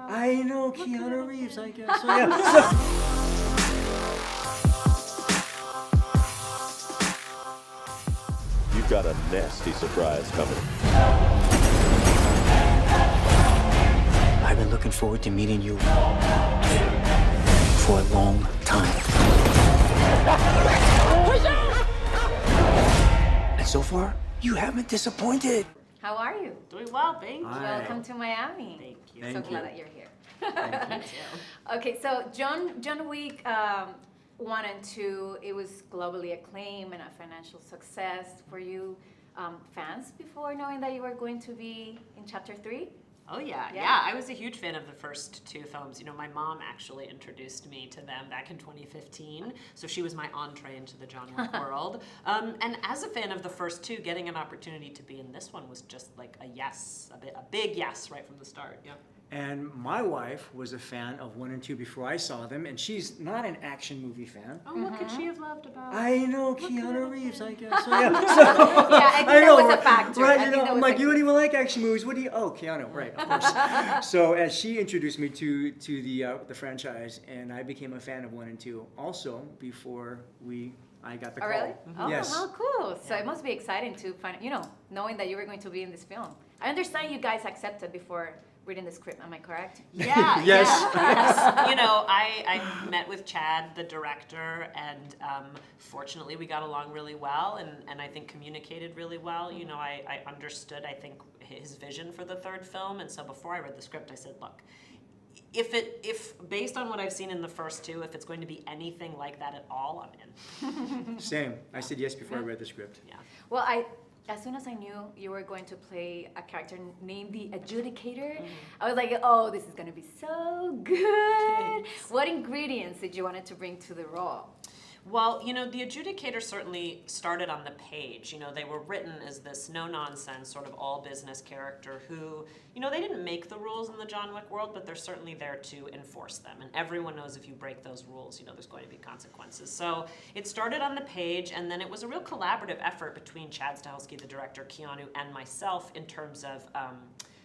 I know, Keanu Reeves, I guess. So, yeah. You've got a nasty surprise coming. I've been looking forward to meeting you for a long time. And so far, you haven't disappointed. How are you? Doing well, thank you. Welcome to Miami. Thank you. Thank So you. glad that you're here. Thank you. Okay, so John Wick 1 and 2, it was globally acclaimed and a financial success for you fans before knowing that you were going to be in Chapter 3? Oh yeah, Yeah. yeah. I was a huge fan of the first two films. You know, my mom actually introduced me to them back in 2015, so she was my entree into the John Wick world. And as a fan of the first two, getting an opportunity to be in this one was just like a yes, a big yes right from the start. Yeah. And my wife was a fan of 1 and 2 before I saw them, and she's not an action movie fan. Oh, what could she have loved about? I know, Keanu Reeves, I guess. So, yeah. Yeah, I think that was a factor. Right, I you think know, that I'm was like, a- you don't even like action movies. What do you? Oh, Keanu, right, of course. So as she introduced me to the franchise, and I became a fan of 1 and 2 also before I got the Oh, call. really? Oh, Yes. how cool. So it must be exciting to find, knowing that you were going to be in this film. I understand you guys accepted before reading the script, am I correct? Yeah, Yes. yes. You know, I met with Chad, the director, and fortunately we got along really well and I think communicated really well. You know, I understood, I think, his vision for the third film, and so before I read the script, I said, look, if based on what I've seen in the first two, if it's going to be anything like that at all, I'm in. Same. I said yes before I read the script. Yeah. Well, as soon as I knew you were going to play a character named the Adjudicator, I was like, oh, this is going to be so good. What ingredients did you want to bring to the role? Well, you know, the Adjudicator certainly started on the page. You know, they were written as this no-nonsense, sort of all-business character who, you know, they didn't make the rules in the John Wick world, but they're certainly there to enforce them. And everyone knows if you break those rules, you know, there's going to be consequences. So it started on the page, and then it was a real collaborative effort between Chad Stahelski, the director, Keanu, and myself in terms of...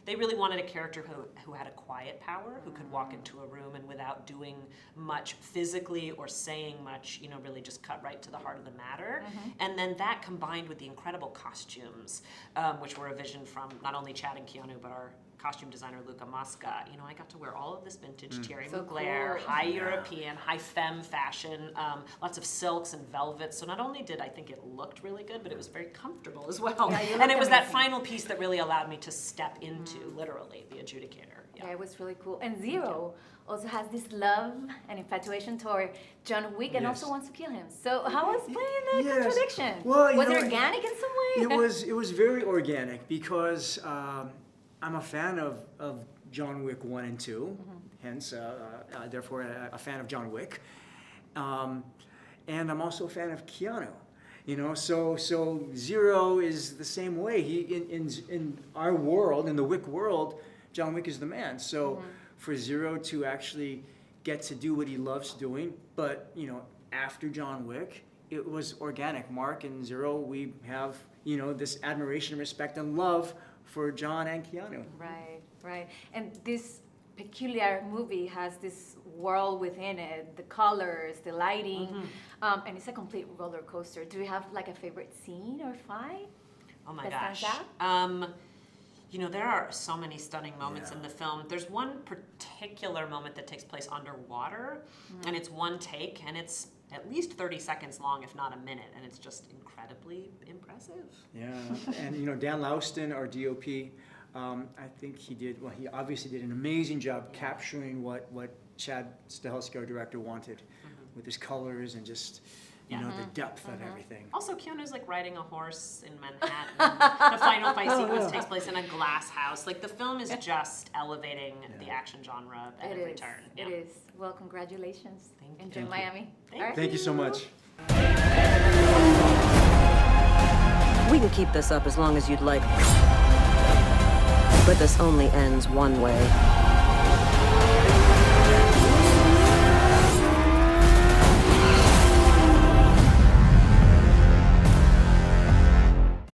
they really wanted a character who had a quiet power, who could walk into a room and without doing much physically or saying much, you know, really just cut right to the heart of the matter. And then that combined with the incredible costumes, which were a vision from not only Chad and Keanu, but our costume designer, Luca Mosca. You know, I got to wear all of this vintage Thierry So Mugler, cool. high European, high femme fashion, lots of silks and velvets. So not only did I think it looked really good, but it was very comfortable as well. Yeah, you And look it was that amazing. final piece that really allowed me to step into, literally, the Adjudicator. Yeah, it was really cool. And Zero also has this love and infatuation toward John Wick and Yes. also wants to kill him. So how was playing the Yes. contradiction? Well, you was know, it organic in some way? It was very organic because I'm a fan of John Wick 1 and 2, hence therefore a fan of John Wick, and I'm also a fan of Keanu. You know, so Zero is the same way. He in our world, in the Wick world, John Wick is the man. So for Zero to actually get to do what he loves doing, but you know, after John Wick, it was organic. Mark and Zero, we have, you know, this admiration, respect, and love for John and Keanu. Right, right. And this peculiar movie has this world within it, the colors, the lighting, and it's a complete roller coaster. Do you have like a favorite scene or fight? Oh my That stands gosh. You know, there are so many stunning moments in the film. There's one particular moment that takes place underwater, and it's one take, and it's at least 30 seconds long, if not a minute, and it's just incredibly impressive. Yeah, and you know, Dan Lauston, our DOP, I think he obviously did an amazing job capturing what Chad Stahelski, our director, wanted with his colors and just, you know, the depth of everything. Also, Keanu's like riding a horse in Manhattan. The final fight sequence takes place in a glass house. Like, the film is just elevating the action genre at It every is. turn. It is. Well, congratulations. Thank you. Enjoy Thank you. Miami. All right. Thank you so much. We can keep this up as long as you'd like. But this only ends one way.